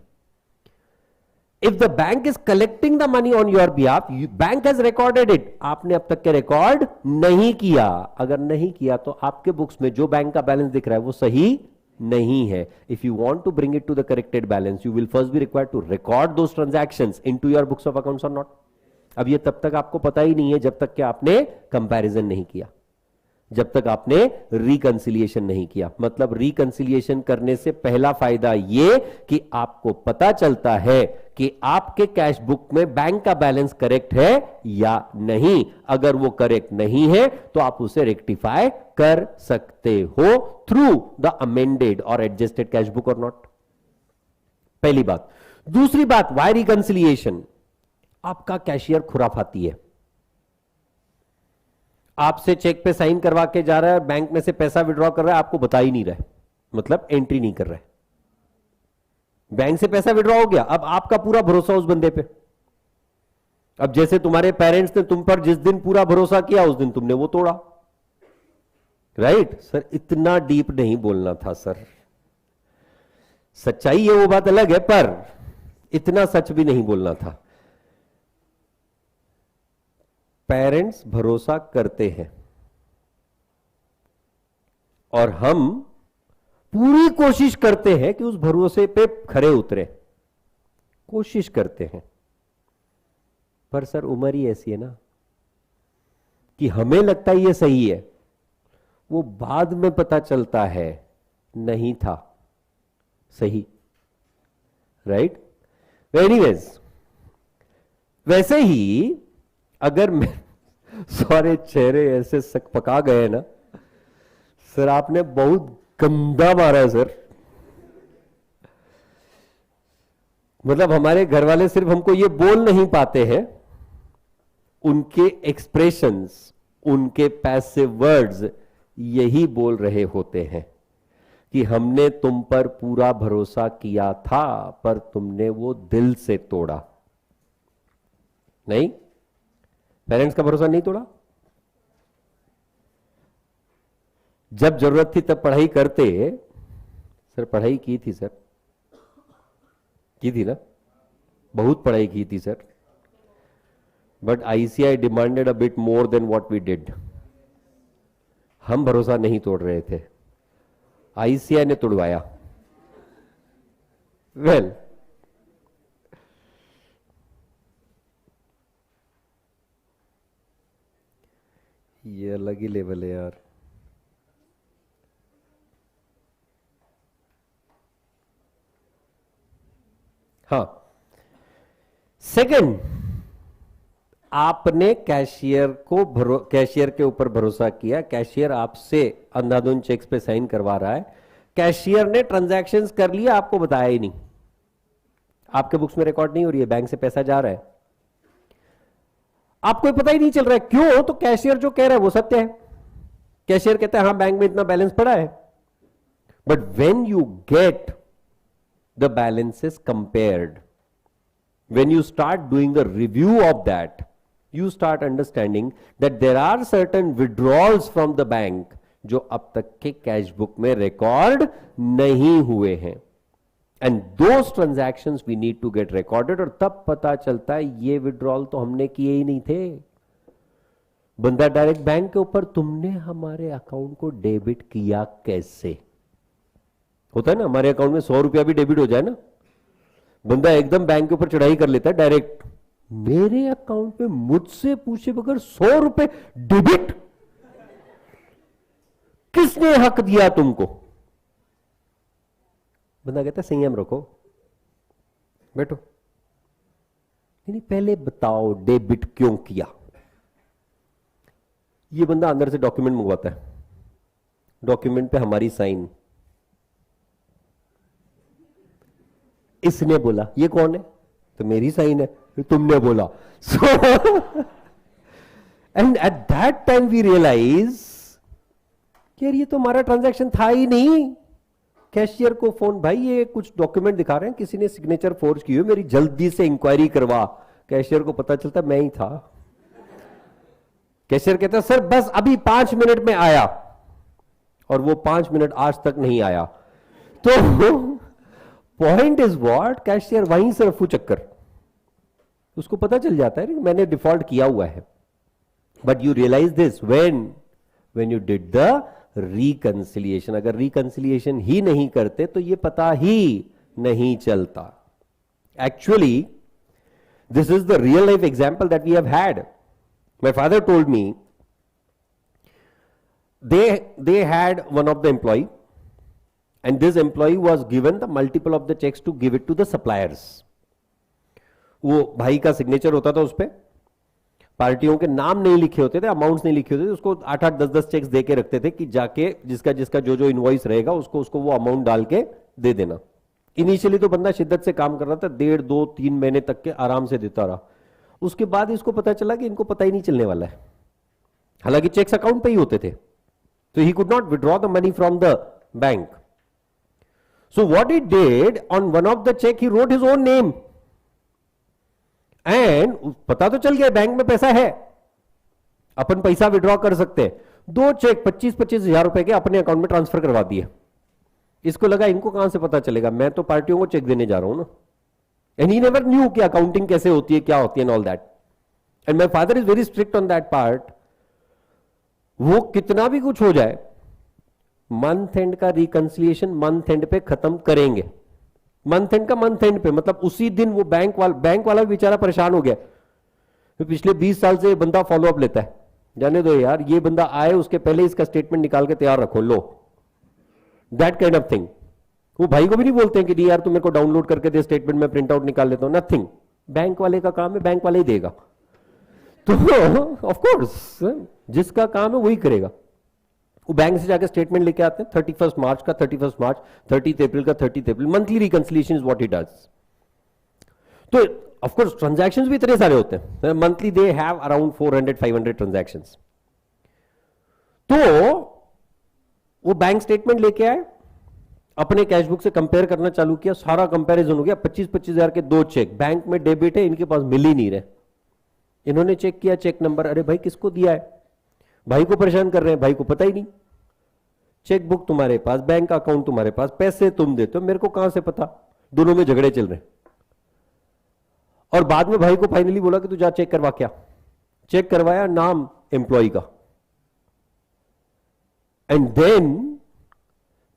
If the bank is collecting the money on your behalf, bank has recorded it. आपने अब तक के रिकॉर्ड नहीं किया. अगर नहीं किया तो आपके बुक्स में जो बैंक का बैलेंस दिख रहा है वो सही नहीं है. If you want to bring it to the corrected balance, you will first be required to record those transactions into your books of accounts or not. अब ये तब तक आपको पता ही नहीं है जब तक कि आपने कंपैरिजन नहीं किया, जब तक आपने रिकंसिलिएशन नहीं किया. मतलब रिकंसिलिएशन करने से पहला फायदा ये कि आपको पता चलता है कि आपके कैश बुक में बैंक का बैलेंस करेक्ट है या नहीं. अगर वो करेक्ट नहीं है तो आप उसे रेक्टिफाई कर सकते हो थ्रू द अमेंडेड और एडजस्टेड कैश बुक और नॉट. पहली बात. दूसरी बात, वाई रिकंसिलिएशन. आपका कैशियर खुराफाती है, आपसे चेक पे साइन करवा के जा रहा है, बैंक में से पैसा विड्रॉ कर रहा है, आपको बता ही नहीं रहा है, मतलब एंट्री नहीं कर रहा है. बैंक से पैसा विड्रॉ हो गया, अब आपका पूरा भरोसा उस बंदे पे. अब जैसे तुम्हारे पेरेंट्स ने तुम पर जिस दिन पूरा भरोसा किया उस दिन तुमने वो तोड़ा. राइट सर, इतना डीप नहीं बोलना था सर, सच्चाई है वो बात अलग है, पर इतना सच भी नहीं बोलना था. पेरेंट्स भरोसा करते हैं और हम पूरी कोशिश करते हैं कि उस भरोसे पे खरे उतरे, कोशिश करते हैं. पर सर उम्र ही ऐसी है ना कि हमें लगता है ये सही है, वो बाद में पता चलता है नहीं था सही. राइट. एनीवेज, वैसे ही अगर मैं सारे चेहरे ऐसे सक पका गए ना सर, आपने बहुत गंदा मारा है सर. मतलब हमारे घर वाले सिर्फ हमको ये बोल नहीं पाते हैं, उनके एक्सप्रेशंस, उनके पैसिव वर्ड्स यही बोल रहे होते हैं कि हमने तुम पर पूरा भरोसा किया था पर तुमने वो दिल से तोड़ा. नहीं, पेरेंट्स का भरोसा नहीं तोड़ा. जब जरूरत थी तब पढ़ाई करते. सर पढ़ाई की थी सर, की थी ना, बहुत पढ़ाई की थी sir, but ICI demanded a bit more than what we did. हम भरोसा नहीं तोड़ रहे थे, आईसीआई ने तोड़वाया. वेल, ये अलग ही लेवल है यार. हाँ, सेकंड, आपने कैशियर के ऊपर भरोसा किया, कैशियर आपसे अंधाधुंध चेक्स पे साइन करवा रहा है, कैशियर ने ट्रांजैक्शंस कर लिया, आपको बताया ही नहीं, आपके बुक्स में रिकॉर्ड नहीं हो रही है, बैंक से पैसा जा रहा है, आपको पता ही नहीं चल रहा है. क्यों? तो कैशियर जो कह रहा है वो सत्य है. कैशियर कहता है हाँ बैंक में इतना बैलेंस पड़ा है, but when you get the balances compared, when you start doing the review of that, you start understanding that there are certain withdrawals from the bank जो अब तक के कैश बुक में रिकॉर्ड नहीं हुए हैं. And those transactions we need to get recorded. और तब पता चलता है ये विड्रॉल तो हमने किए ही नहीं थे. बंदा डायरेक्ट बैंक के ऊपर, तुमने हमारे अकाउंट को डेबिट किया कैसे? होता है ना, हमारे अकाउंट में 100 रुपया भी डेबिट हो जाए ना, बंदा एकदम बैंक के ऊपर चढ़ाई कर लेता है डायरेक्ट. मेरे अकाउंट में मुझसे पूछे बगैर 100 रुपए डेबिट, किसने हक दिया तुमको? बंदा कहता है संयम रखो, बैठो. नहीं, पहले बताओ डेबिट क्यों किया. ये बंदा अंदर से डॉक्यूमेंट मंगवाता है, डॉक्यूमेंट पे हमारी साइन. इसने बोला, ये कौन है? तो मेरी साइन है. तुमने बोला. So and at that time we realise कि यार ये तो हमारा ट्रांजैक्शन था ही नहीं. कैशियर को फोन, भाई ये कुछ डॉक्यूमेंट दिखा रहे हैं, किसी ने सिग्नेचर फोर्ज की हुई, मेरी जल्दी से इंक्वायरी करवा। कैशियर को पता चलता मैं ही था। कैशियर कहता है सर बस अभी 5 मिनट में आया, और वो 5 मिनट आज तक नहीं आया। तो पॉइंट इज व्हाट, कैशियर वहीं से रफू चक्कर, उसको पता चल जाता है मैंने डिफॉल्ट किया हुआ है। But you realise this when you did the reconciliation. अगर रिकंसिलिएशन ही नहीं करते तो ये पता ही नहीं चलता। Actually this is the real life example that we have had. My father told me they had one of the employee, and this employee was given the multiple of the checks to give it to the suppliers. वो भाई का सिग्नेचर होता था उस पे, पार्टियों के नाम नहीं लिखे होते थे, अमाउंट्स नहीं लिखे होते थे, उसको 8-8 10-10 चेक्स देके रखते थे कि जाके जिसका जिसका जो जो इनवॉइस रहेगा उसको वो अमाउंट डाल के दे देना। इनिशियली तो बंदा शिद्दत से काम कर रहा था, 1.5 2 3 महीने तक के आराम से देता रहा। उसके बाद इसको पता चला कि इनको पता ही नहीं चलने वाला है, हालांकि चेक्स अकाउंट पे ही होते थे। So he could not withdraw the money from the bank. So what he did, on one of the check he wrote his own name. And पता तो चल गया बैंक में पैसा है, अपन पैसा विड्रॉ कर सकते हैं। 2 चेक 25-25 हजार रुपए के अपने अकाउंट में ट्रांसफर करवा दिए। इसको लगा इनको कहां से पता चलेगा, मैं तो पार्टियों को चेक देने जा रहा हूं ना। And he never knew कि अकाउंटिंग कैसे होती है, क्या होती है and all that. And my father is very strict on that part. वो कितना भी कुछ हो जाए, मंथ एंड का रिकंसिलिएशन मंथ एंड पे खत्म करेंगे। मंथ एंड का मंथ एंड पे मतलब उसी दिन वो बैंक वाला बेचारा परेशान हो गया। तो पिछले 20 साल से ये बंदा फॉलो अप लेता है, जाने दो यार, ये बंदा आए उसके पहले इसका स्टेटमेंट निकाल के तैयार रखो, लो, दैट काइंड ऑफ थिंग। वो भाई को भी नहीं बोलते हैं कि यार तू मेरे को डाउनलोड करके दे स्टेटमेंट, में प्रिंट आउट निकाल लेता हूं, नथिंग। बैंक वाले का काम है, बैंक वाले ही देगा। तो ऑफ कोर्स जिसका काम है वही करेगा। वो बैंक से जाकर स्टेटमेंट लेके आते हैं, 31 मार्च का 31 मार्च, 30 अप्रैल का 30 April, monthly reconciliation is what he does. तो ऑफ कोर्स ट्रांजैक्शंस भी इतने सारे होते हैं, monthly they have around 400-500 transactions. तो वो बैंक स्टेटमेंट लेके आए, अपने कैशबुक से कंपेयर करना चालू किया, सारा कंपैरिजन हो गया। 25-25 हजार के 2 चेक बैंक में डेबिट है, इनके पास मिल ही नहीं रहे। इन्होंने चेक किया, चेक नंबर, अरे भाई किसको दिया है, भाई को परेशान कर रहे हैं, भाई को पता ही नहीं। चेक बुक तुम्हारे पास, बैंक अकाउंट तुम्हारे पास, पैसे तुम देते हो, मेरे को कहां से पता। दोनों में झगड़े चल रहे हैं। और बाद में भाई को फाइनली बोला कि तू जा चेक करवा। क्या चेक करवाया, नाम एम्प्लॉय का, एंड देन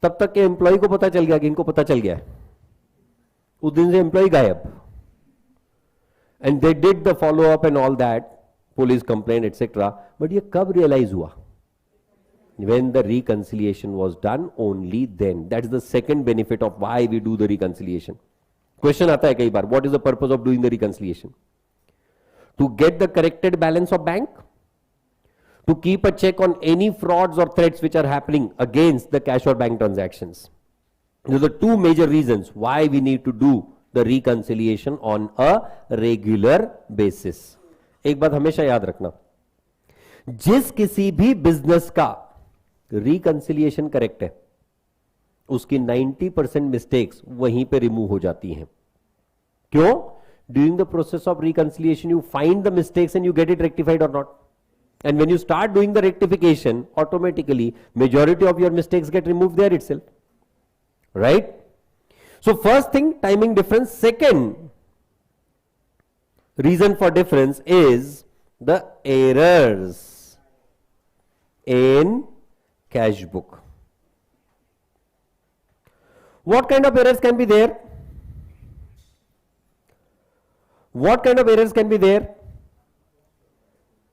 तब तक के एम्प्लॉय को पता चल गया कि इनको पता चल गया है। उस दिन से एम्प्लॉय गायब। And they did the follow up and all that, police complaint etc. But ये कब realize हुआ? When the reconciliation was done, only then. That is the second benefit of why we do the reconciliation. Question आता है कई बार, what is the purpose of doing the reconciliation? To get the corrected balance of bank, to keep a check on any frauds or threats which are happening against the cash or bank transactions. Those are the 2 major reasons why we need to do the reconciliation on a regular basis. एक बात हमेशा याद रखना, जिस किसी भी बिजनेस का रिकंसिलिएशन करेक्ट है, उसकी 90% मिस्टेक्स वहीं पे रिमूव हो जाती हैं। क्यों? During the process of reconciliation you find the mistakes and you get it rectified or not, and when you start doing the rectification, automatically majority of your mistakes get remove there itself, right? So first thing, timing difference. Second reason for difference is the errors in cash book. What kind of errors can be there? What kind of errors can be there?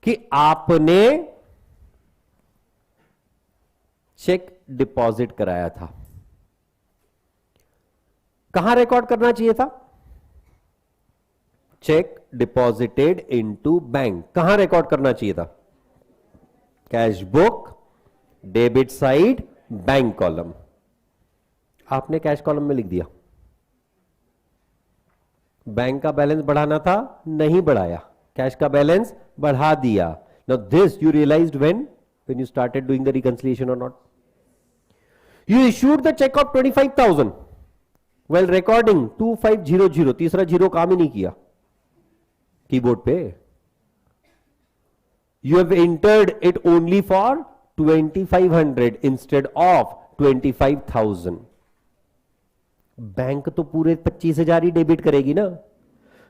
कि आपने चेक डिपॉजिट कराया था, कहां रिकॉर्ड करना चाहिए था? चेक डिपॉजिटेड इनटू बैंक, कहां रिकॉर्ड करना चाहिए था? Cash book, debit side, bank column. आपने कैश कॉलम में लिख दिया। बैंक का बैलेंस बढ़ाना था, नहीं बढ़ाया, कैश का बैलेंस बढ़ा दिया। Now this you realised when you started doing the reconciliation और not? You issued the check of 25,000. While recording 2500, तीसरा जीरो काम ही नहीं किया कीबोर्ड पे. You have entered it only for 2500 instead of 25,000. Bank तो पूरे 25,000 ही डेबिट करेगी ना.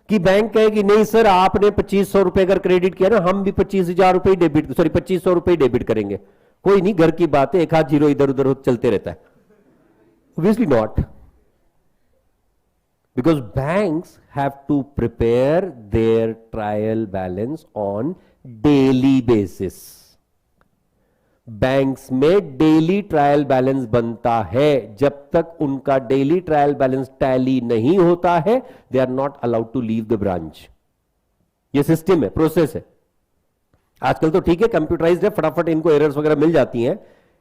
कि बैंक कहेगी नहीं सर आपने 2500 रुपए अगर क्रेडिट किया ना, हम भी 25,000 रुपए डेबिट, सॉरी 2500 रुपए डेबिट करेंगे. कोई नहीं, घर की बात है, एक हाथ जीरो इधर उधर चलते रहता है. Obviously not. Because banks have to prepare their trial balance on daily basis. Banks में डेली ट्रायल बैलेंस बनता है. जब तक उनका डेली ट्रायल बैलेंस टैली नहीं होता है, they are not allowed to leave the branch. ये सिस्टम है, प्रोसेस है. आजकल तो ठीक है कंप्यूटराइज्ड है, फटाफट इनको एरर्स वगैरह मिल जाती हैं.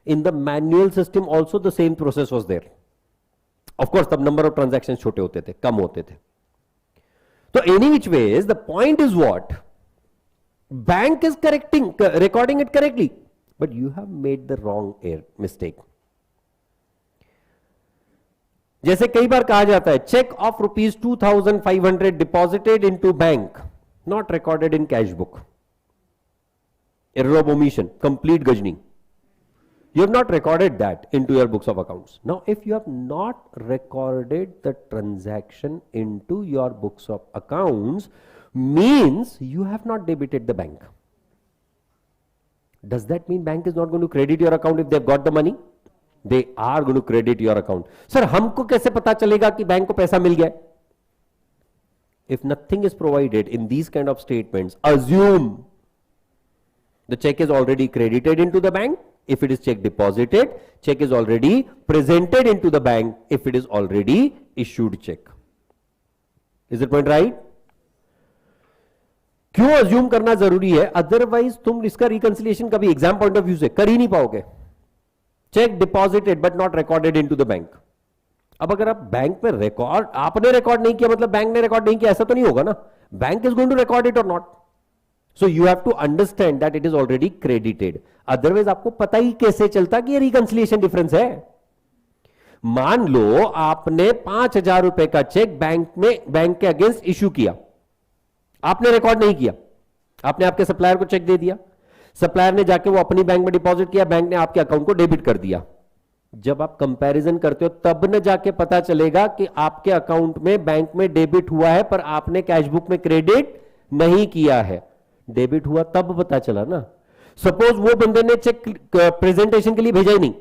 In the manual system also the same process was there. Of course तब नंबर ऑफ ट्रांजैक्शन छोटे होते थे, कम होते थे. तो any which ways the point is what, bank is correcting, recording it correctly, but you have made the wrong mistake. जैसे कई बार कहा जाता है cheque of ₹2,500 deposited into bank, not recorded in cash book. Error of omission, complete Ghajini. You have not recorded that into your books of accounts. Now, if you have not recorded the transaction into your books of accounts, means you have not debited the bank. Does that mean bank is not going to credit your account if they've got the money? They are going to credit your account. Sir, हमको कैसे पता चलेगा कि बैंक को पैसा मिल गया? If nothing is provided in these kind of statements, assume the check is already credited into the bank. If it is check deposited, check is already presented into the bank. If it is already issued check. Is the point right? क्यों अज्यूम करना जरूरी है? अदरवाइज तुम इसका रिकंसिलिएशन कभी एग्जाम पॉइंट ऑफ व्यू से कर ही नहीं पाओगे. Check deposited but not recorded into the bank. अब अगर आप बैंक में रिकॉर्ड, आपने रिकॉर्ड नहीं किया मतलब बैंक ने रिकॉर्ड नहीं किया, ऐसा तो नहीं होगा ना. Bank is going to record it or not. So you have to understand that it is already credited. Otherwise आपको पता ही कैसे चलता कि ये रिकंसिलिएशन डिफरेंस है. मान लो आपने 5,000 रुपए का चेक बैंक के अगेंस्ट इश्यू किया, आपने रिकॉर्ड नहीं किया, आपने आपके सप्लायर को चेक दे दिया, सप्लायर ने जाके वो अपनी बैंक में डिपॉजिट किया, बैंक ने आपके अकाउंट को डेबिट कर दिया. जब आप कंपैरिजन करते हो तब न जाके पता चलेगा कि आपके अकाउंट में बैंक में डेबिट हुआ है पर आपने कैश बुक में क्रेडिट नहीं किया है. डेबिट हुआ तब पता चला ना. सपोज वो बंदे ने चेक प्रेजेंटेशन के लिए भेजा ही नहीं,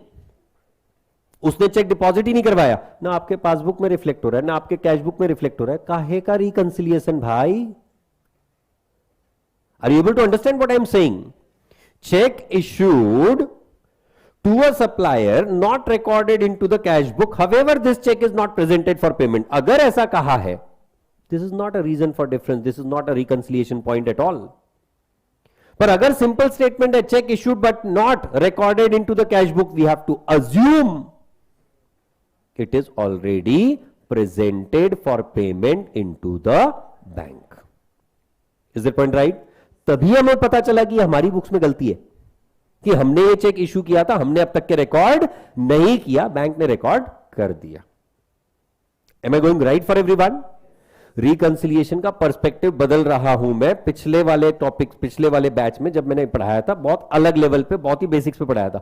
उसने चेक डिपॉजिट ही नहीं करवाया, ना आपके पासबुक में रिफ्लेक्ट हो रहा है ना आपके कैश बुक में रिफ्लेक्ट हो रहा है. काहे का रिकंसिलिएशन भाई? Are you able to understand what I am saying? Check issued to a supplier not recorded into the cash book. However, this check is not presented for payment. अगर ऐसा कहा है, this is not a reason for difference. This is not a reconciliation point at all. पर अगर simple statement है check issued but not recorded into the cash book, we have to assume it is already presented for payment into the bank. Is that point right? तभी हमें पता चला कि हमारी बुक्स में गलती है कि हमने ये चेक इशू किया था, हमने अब तक के रिकॉर्ड नहीं किया, बैंक ने रिकॉर्ड कर दिया. Am I going right for everyone? Reconciliation का पर्सपेक्टिव बदल रहा हूं मैं. पिछले वाले टॉपिक, पिछले वाले बैच में जब मैंने पढ़ाया था, बहुत अलग लेवल पे, बहुत ही बेसिक्स पे पढ़ाया था.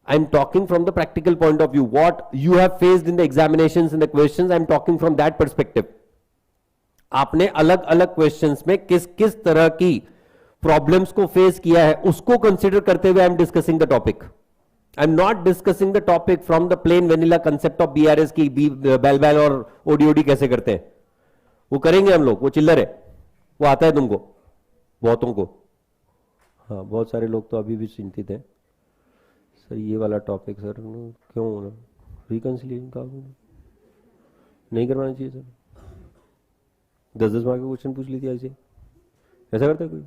I am talking from the practical point of view, what you have faced in the examinations, in the questions. I am talking from that perspective. आपने अलग अलग क्वेश्चंस में किस किस तरह की प्रॉब्लम्स को फेस किया है उसको कंसीडर करते हुए I am discussing the topic. I am not discussing the topic from the plain vanilla concept of BRS की बेल बेल और ओडीओडी कैसे करते हैं. वो करेंगे हम लोग, वो चिल्लर है, वो आता है तुमको बहुतों को. हाँ, बहुत सारे लोग तो अभी भी चिंतित हैं सर ये वाला टॉपिक सर क्यों रिकंसिलिएशन का नहीं करवाना चाहिए सर. 10-10 मार्क का क्वेश्चन पूछ लीजिए ऐसे. ऐसा करता है कोई?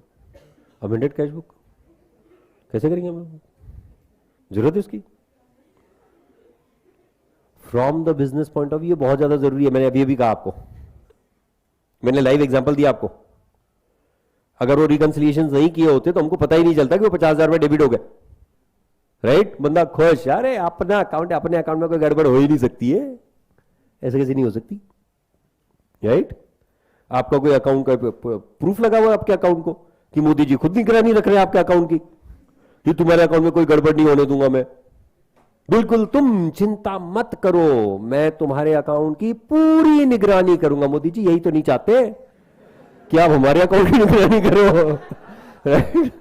अमेंडेड कैश बुक कैसे करेंगे हम लोग? जरूरत है उसकी? From the business point of view बहुत ज्यादा जरूरी है. मैंने अभी अभी कहा आपको, मैंने लाइव एग्जांपल दिया आपको. अगर वो रिकंसिलिएशन नहीं किए होते तो हमको पता ही नहीं चलता कि वो 50,000 रुपए डेबिट हो गए. राइट? बंदा खुश, अरे अपना अकाउंट है, अपने अकाउंट में कोई गड़बड़ हो ही नहीं सकती है, ऐसे कैसे नहीं हो सकती, राइट? आपका कोई अकाउंट का प्रूफ लगा हुआ है आपके अकाउंट को कि मोदी जी खुद निगरानी रख रहे हैं आपके अकाउंट की कि तुम्हारे अकाउंट में कोई गड़बड़ नहीं होने दूंगा मैं, बिल्कुल तुम चिंता मत करो, मैं तुम्हारे अकाउंट की पूरी निगरानी करूंगा। मोदी जी यही तो नहीं चाहते कि आप हमारे अकाउंट की निगरानी करो, right?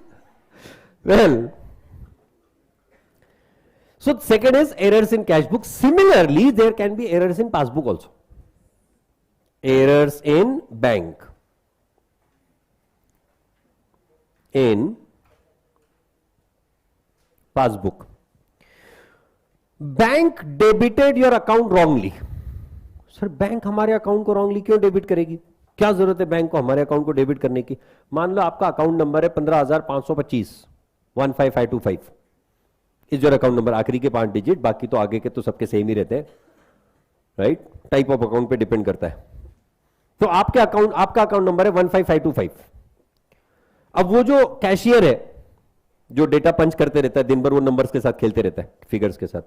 Well, so second is errors in cash book. Similarly, there can be errors in passbook also. Errors in bank, in passbook. Bank debited your account wrongly. Sir bank हमारे अकाउंट को रॉन्गली क्यों डेबिट करेगी? क्या जरूरत है बैंक को हमारे अकाउंट को डेबिट करने की? मान लो आपका अकाउंट नंबर है 15,525 15525 इज योर अकाउंट नंबर, आखिरी के 5 डिजिट, बाकी तो आगे के तो सबके सेम ही रहते हैं, राइट? टाइप ऑफ अकाउंट पे डिपेंड करता है। तो आपका अकाउंट नंबर है 15525। अब वो जो कैशियर है जो डेटा पंच करते रहता है दिन भर, वो नंबर्स के साथ खेलते रहता है, फिगर्स के साथ,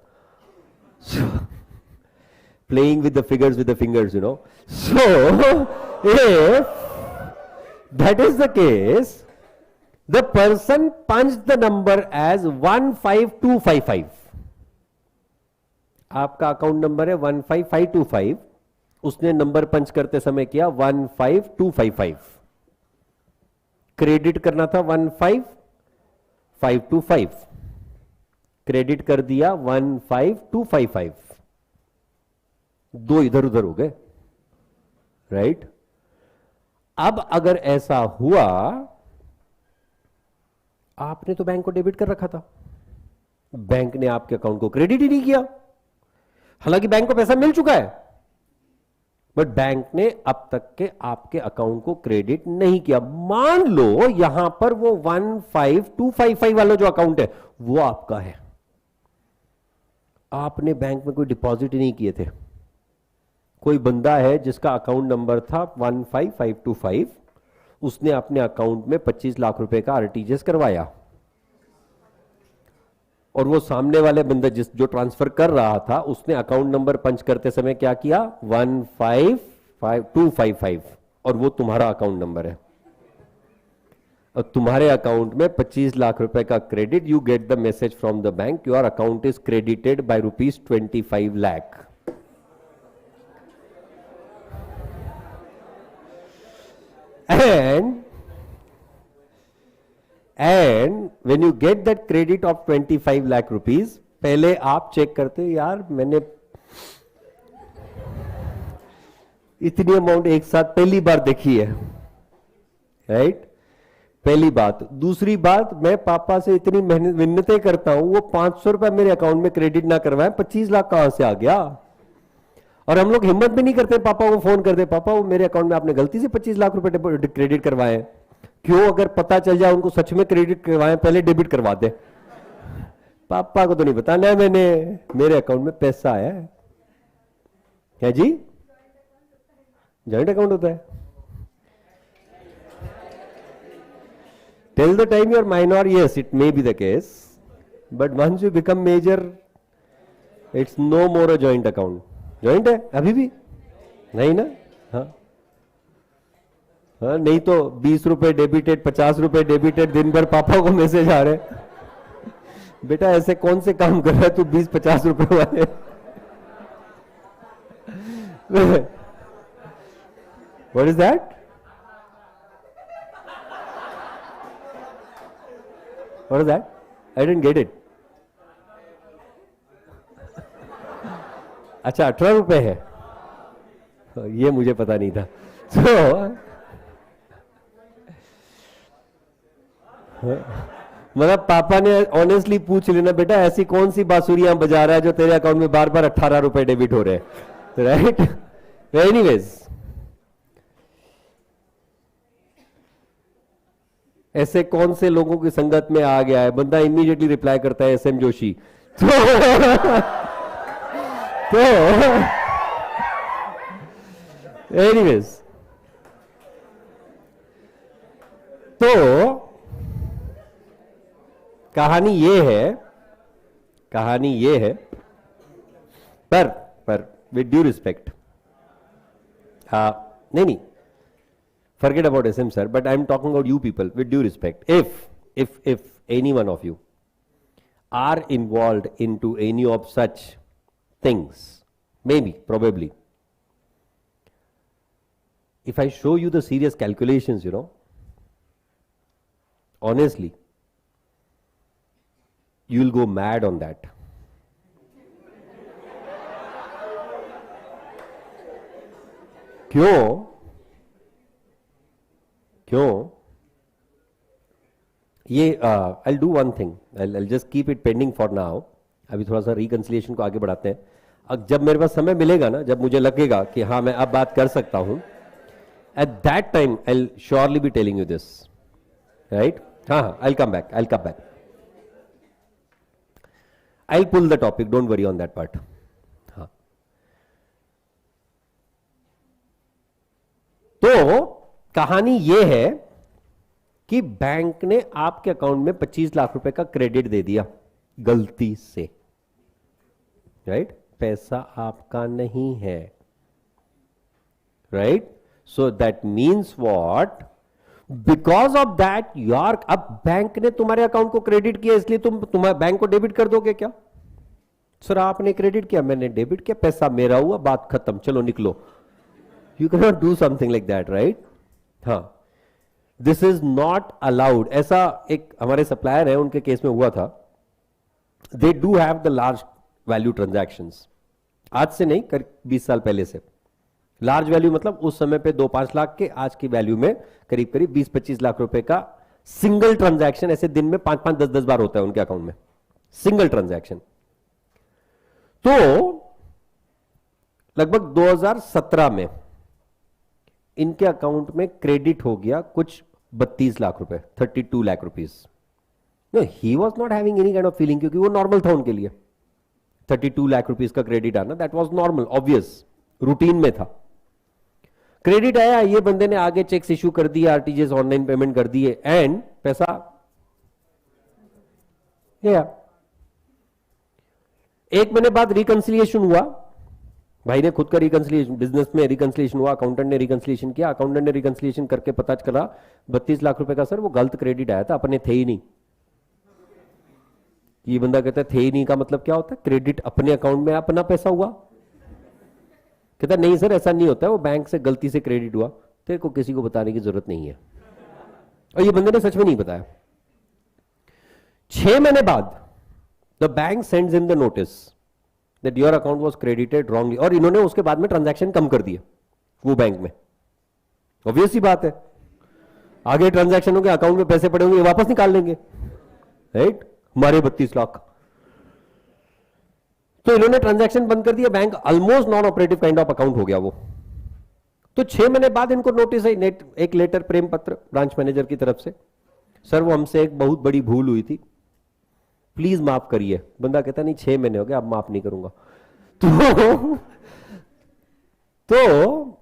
playing with the figures with the fingers, you know. So if that is the case, the person punched the number as 15255. आपका अकाउंट नंबर है 15525, उसने नंबर पंच करते समय किया 15255, क्रेडिट करना था 15525, क्रेडिट कर दिया 15255, दो इधर उधर हो गए, राइट? अब अगर ऐसा हुआ, आपने तो बैंक को डेबिट कर रखा था, बैंक ने आपके अकाउंट को क्रेडिट ही नहीं किया, हालांकि बैंक को पैसा मिल चुका है, बट बैंक ने अब तक के आपके अकाउंट को क्रेडिट नहीं किया। मान लो यहां पर वो 15255 वाला जो अकाउंट है वो आपका है, आपने बैंक में कोई डिपॉजिट ही नहीं किए थे। कोई बंदा है जिसका अकाउंट नंबर था 15525, उसने अपने अकाउंट में 25 लाख रुपए का आरटीजीएस करवाया, और वो सामने वाले बंदा जो ट्रांसफर कर रहा था, उसने अकाउंट नंबर पंच करते समय क्या किया 15525, और वो तुम्हारा अकाउंट नंबर है, और तुम्हारे अकाउंट में 25 लाख रुपए का credit, you get the message from the bank, your account is credited bye ₹25 lakh. And when you get that credit of 25 lakh rupees, पहले आप चेक करते हो, यार मैंने इतनी अमाउंट एक साथ पहली बार देखी है, राइट? पहली बात। दूसरी बात, मैं पापा से इतनी मिन्नतें करता हूं, वो 500 रुपए मेरे अकाउंट में क्रेडिट ना करवाए, 25 लाख कहां से आ गया? और हम लोग हिम्मत भी नहीं करते पापा को फोन करते, पापा वो मेरे अकाउंट में आपने गलती से 25 लाख रुपए क्रेडिट करवाए। क्यों? अगर पता चल जाए उनको सच में क्रेडिट करवाए, पहले डेबिट करवा दे। पापा को तो नहीं बताना है मैंने, मेरे अकाउंट में पैसा है। क्या जी? जॉइंट अकाउंट होता है। Till the time you are minor, yes it may be the case, but once you become major it's no more a joint account. Joint है अभी भी नहीं ना? हाँ हाँ, नहीं तो 20 रुपए डेबिटेड, 50 रुपए डेबिटेड, दिन भर पापा को मैसेज आ रहे, बेटा ऐसे कौन से काम कर रहा है तू 20-50 रुपए वाले। What is that? What is that? I didn't get it. अच्छा 18 रुपए है, ये मुझे पता नहीं था। मतलब पापा ने ऑनेस्टली पूछ लेना, बेटा ऐसी कौन सी बांसुरियां बजा रहा है जो तेरे अकाउंट में बार बार 18 रुपए डेबिट हो रहे हैं, राइट? एनीवेज, ऐसे कौन से लोगों की संगत में आ गया है? बंदा इमीडिएटली रिप्लाई करता है SM जोशी। तो एनीवेज, तो कहानी ये है कहानी ये है, पर विद ड्यू रिस्पेक्ट, नहीं, forget about SM sir, but I'm talking about you people with due respect. If any one of you are involved into any of such things, maybe, probably, if I show you the serious calculations, honestly, you'll go mad on that. क्यों? ये I'll do one thing. I'll just keep it pending for now. अभी थोड़ा सा रिकंसिलिएशन को आगे बढ़ाते हैं. अब जब मेरे पास समय मिलेगा ना, जब मुझे लगेगा कि हाँ मैं अब बात कर सकता हूं, at that time I'll surely be telling you this, right? हाँ, I'll come back. I'll pull the topic. Don't worry on that part. हाँ. तो कहानी ये है कि बैंक ने आपके अकाउंट में 25 लाख रुपए का क्रेडिट दे दिया गलती से, राइट? पैसा आपका नहीं है, right? So that means what? Because of that your, अब बैंक ने तुम्हारे अकाउंट को क्रेडिट किया, इसलिए तुम्हारे बैंक को डेबिट कर दोगे क्या? सर आपने क्रेडिट किया, मैंने डेबिट किया, पैसा मेरा हुआ, बात खत्म, चलो निकलो. You can not do something like that, right? हाँ, दिस इज नॉट अलाउड. ऐसा एक हमारे सप्लायर है, उनके केस में हुआ था. They do have the large value transactions. आज से नहीं, करीब 20 साल पहले से. लार्ज वैल्यू मतलब उस समय पे 2-5 लाख के, आज की वैल्यू में करीब 20-25 लाख रुपए का सिंगल ट्रांजैक्शन ऐसे दिन में 5-5, 10-10 बार होता है उनके अकाउंट में, सिंगल ट्रांजैक्शन. तो लगभग 2017 में इनके अकाउंट में क्रेडिट हो गया कुछ 32 लाख रुपए, 32 lakh rupees. No, he was not having any kind of feeling, क्योंकि वो नॉर्मल था उनके लिए. 32 लाख रुपीज का क्रेडिट आना, that was normal, obvious, routine में था. क्रेडिट आया, ये बंदे ने आगे चेक्स इश्यू कर दिए, आरटीजीएस ऑनलाइन पेमेंट कर दिए, एंड पैसा गया. 1 महीने बाद रिकंसिलिएशन हुआ. भाई ने खुद का रिकंसिलिएशन, बिजनेस में रिकंसिलिएशन हुआ, अकाउंटेंट ने रिकंसिलिएशन किया. अकाउंटेंट ने रिकंसिलिएशन करके पता चला 32 लाख रुपए का सर वो गलत क्रेडिट आया था, अपने थे ही नहीं. ये बंदा कहता है थे ही नहीं का मतलब क्या होता है? क्रेडिट अपने अकाउंट में अपना पैसा हुआ. कहता नहीं सर ऐसा नहीं होता है, वो बैंक से गलती से क्रेडिट हुआ. तेरे को किसी को बताने की जरूरत नहीं है. और ये बंदे ने सच में नहीं बताया. 6 महीने बाद the bank sends in the notice that your account was credited wrongly, और इन्होंने उसके बाद में ट्रांजैक्शन कम कर दिए वो बैंक में. ऑब्वियस ही बात है, आगे ट्रांजैक्शन होंगे, अकाउंट में पैसे पड़े होंगे, वापस निकाल लेंगे, राइट? हमारे 32 लाख. तो इन्होंने ट्रांजैक्शन बंद कर दिया. Bank almost non operative kind of account हो गया वो. तो 6 महीने बाद इनको नोटिस आई, एक लेटर, प्रेम पत्र ब्रांच मैनेजर की तरफ से, सर वो हमसे एक बहुत बड़ी भूल हुई थी, प्लीज माफ करिए. बंदा कहता नहीं 6 महीने हो गए, अब माफ नहीं करूंगा. तो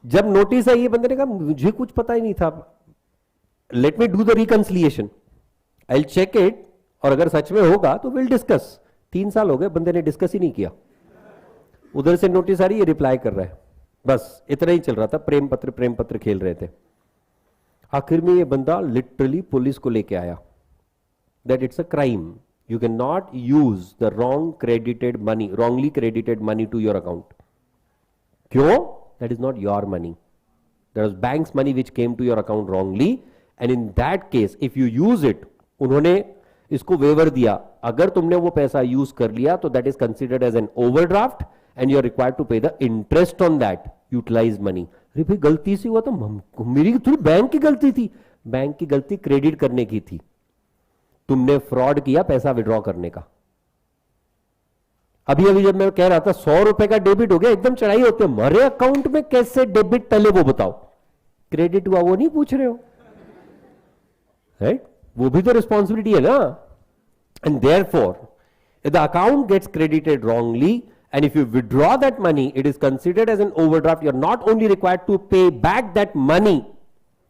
जब नोटिस आई, ये बंदे ने कहा मुझे कुछ पता ही नहीं था, let me do the reconciliation, I will check it, और अगर सच में होगा तो विल डिस्कस. 3 साल हो गए, बंदे ने डिस्कस ही नहीं किया. उधर से नोटिस आ रही है, रिप्लाई कर रहा है, बस इतना ही चल रहा था. प्रेम पत्र खेल रहे थे. आखिर में ये बंदा लिटरली पुलिस को लेके आया that it's a crime. You cannot use the wrongly credited money to your account. क्यों? That is not your money. That was bank's money which came to your account wrongly, and in that case, if you use it, उन्होंने इसको वेवर दिया, अगर तुमने वो पैसा यूज कर लिया तो that is considered as an overdraft and you are required to pay the interest on that utilized money. अरे भाई गलती से हुआ तो मेरी थोड़ी बैंक की गलती थी. बैंक की गलती क्रेडिट करने की थी, तुमने फ्रॉड किया पैसा विड्रॉ करने का. अभी जब मैं कह रहा था 100 रुपए का डेबिट हो गया, एकदम चढ़ाई होती है, हमारे अकाउंट में कैसे डेबिट, पहले वो बताओ. क्रेडिट हुआ वो नहीं पूछ रहे हो, राइट? वो भी तो रिस्पॉन्सिबिलिटी है ना. And therefore if the account gets credited wrongly and if you withdraw that money, it is considered as an overdraft. You are not only required to pay back that money,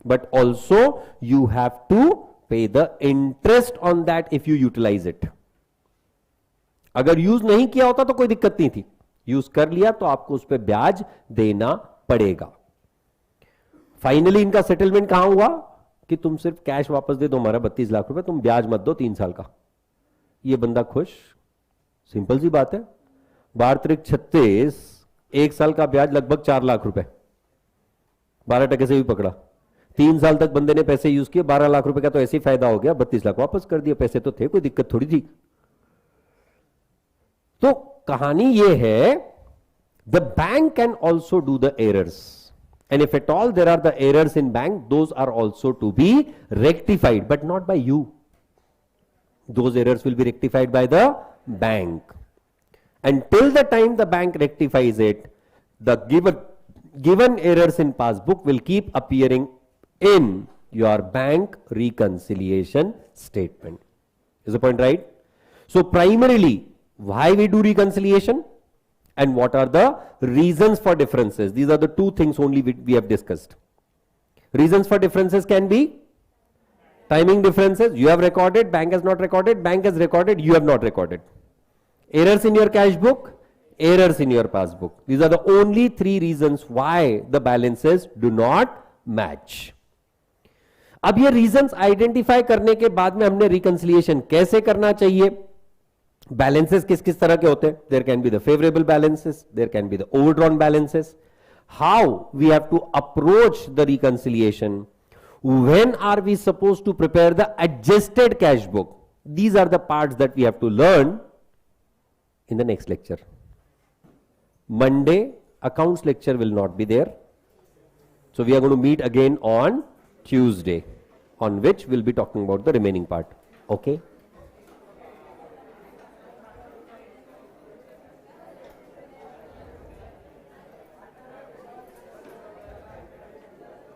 but also you have to pay the interest on that if you utilize it. अगर यूज नहीं किया होता तो कोई दिक्कत नहीं थी, यूज कर लिया तो आपको उस पर ब्याज देना पड़ेगा। फाइनली इनका सेटलमेंट कहां हुआ कि तुम सिर्फ कैश वापस दे दो हमारा 32 लाख रुपए, तुम ब्याज मत दो 3 साल का। ये बंदा खुश, सिंपल सी बात है। 12×36 1 साल का ब्याज लगभग 4 लाख रुपए, 12% से भी पकड़ा। 3 साल तक बंदे ने पैसे यूज किए, 12 लाख रुपए का तो ऐसे ही फायदा हो गया, 32 लाख वापस कर दिया। पैसे तो थे, कोई दिक्कत थोड़ी थी। तो कहानी ये है, the bank can also do the errors, and if at all there are the errors in bank, those are also to be rectified, but not by you. Those errors will be rectified by the bank. Until the time the bank rectifies it, the given errors in passbook will keep appearing in your bank reconciliation statement. Is the point right? So primarily, why we do reconciliation and what are the reasons for differences? These are the two things only we have discussed. Reasons for differences can be timing differences, you have recorded, bank has not recorded, bank has recorded, you have not recorded. Errors in your cash book, errors in your passbook. These are the only 3 reasons why the balances do not match. अब ये reasons identify करने के बाद में हमने reconciliation कैसे करना चाहिए? बैलेंसेस किस किस तरह के होते हैं? There can be the favourable balances, there can be the overdrawn balances. How we have to approach the reconciliation, when are we suppose to prepare the adjusted cash book. These are the parts that we have to learn in the next lecture. Monday accounts lecture will not be there, so we are going to meet again on Tuesday, on which we'll be talking about the remaining part. Okay.